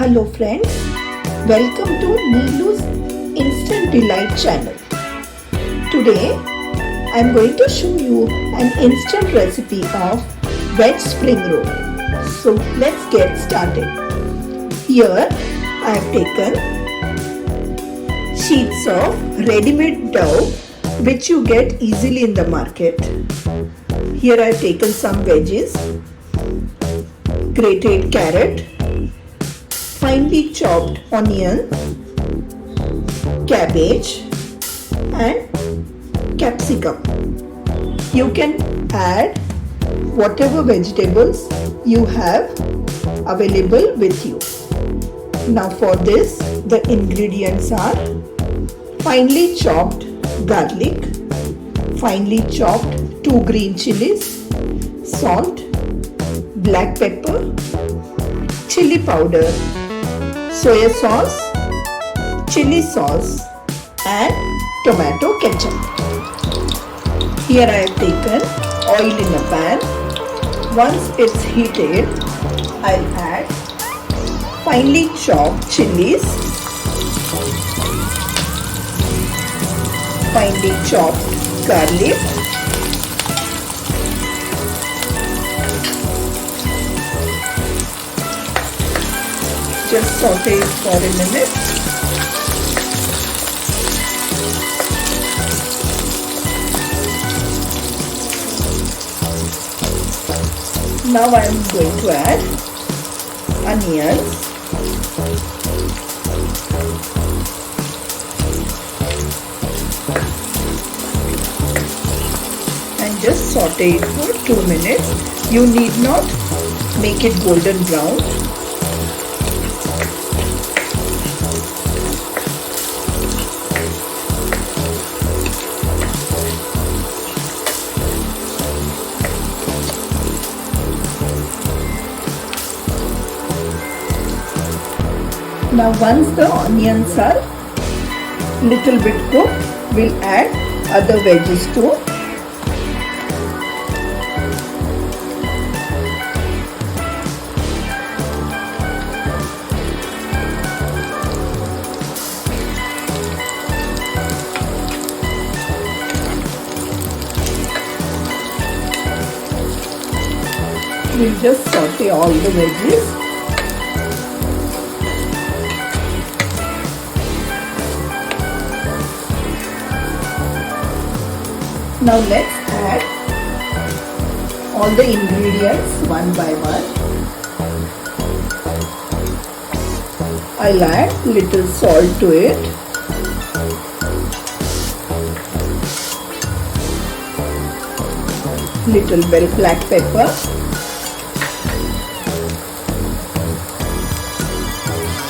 Hello friends, welcome to Neelu's Instant Delight channel. Today I am going to show you an instant recipe of Veg Spring Roll. So let's get started. Here I have taken sheets of ready-made dough which you get easily in the market. Here I have taken some veggies, grated carrot, finely chopped onion, cabbage and capsicum. You can add whatever vegetables you have available with you. Now for this, the ingredients are finely chopped garlic, finely chopped 2 green chilies, salt, black pepper, chili powder, soya sauce, chili sauce and tomato ketchup. Here I have taken oil in a pan. Once it's heated, I'll add finely chopped chilies, finely chopped garlic, just saute it for a minute. Now I am going to add onions, and just saute it for 2 minutes. You need not make it golden brown. Now once the onions are little bit cooked, we'll add other veggies too. We'll just saute all the veggies. Now let's add all the ingredients one by one. I'll add little salt to it. Little bell black pepper.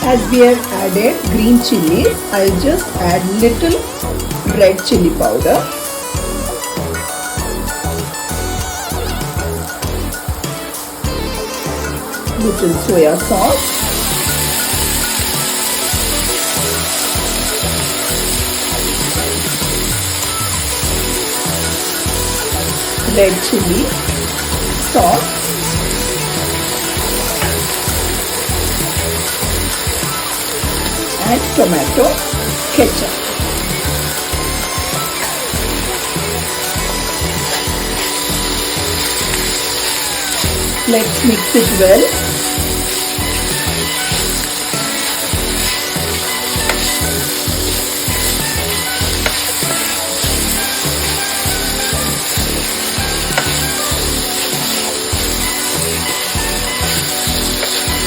As we have added green chili, I'll just add little red chili powder. Little soya sauce, red chili sauce, and tomato ketchup. Let's mix it well.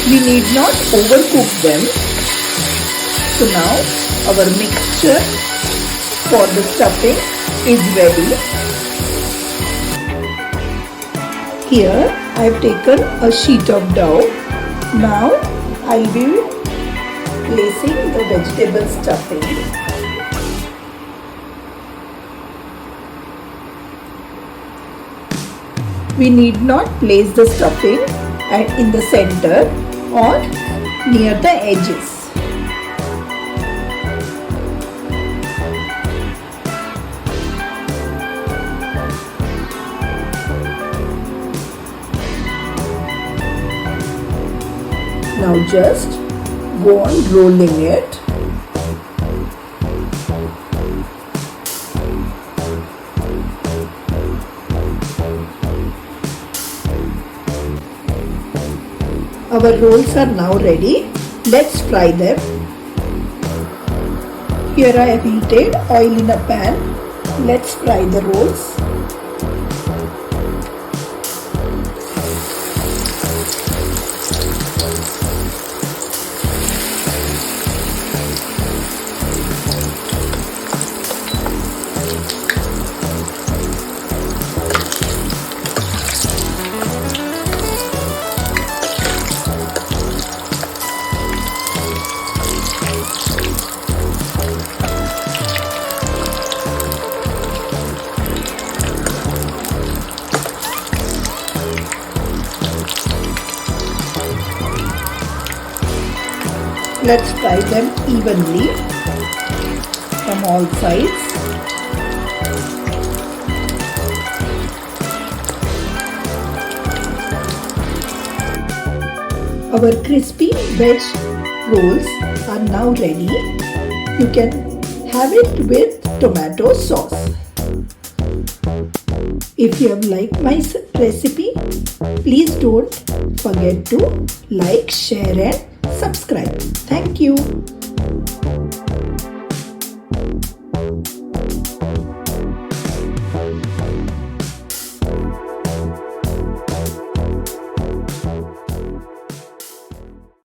We need not overcook them. So now our mixture for the stuffing is ready. Here I have taken a sheet of dough. Now I'll be placing the vegetable stuffing. We need not place the stuffing in the center or near the edges. Now just go on rolling it. Our rolls are now ready. Let's fry them. Here I have heated oil in a pan. Let's fry the rolls. Let's fry them evenly from all sides. Our crispy veg rolls are now ready. You can have it with tomato sauce. If you have liked my recipe, please don't forget to like, share and subscribe. Thank you.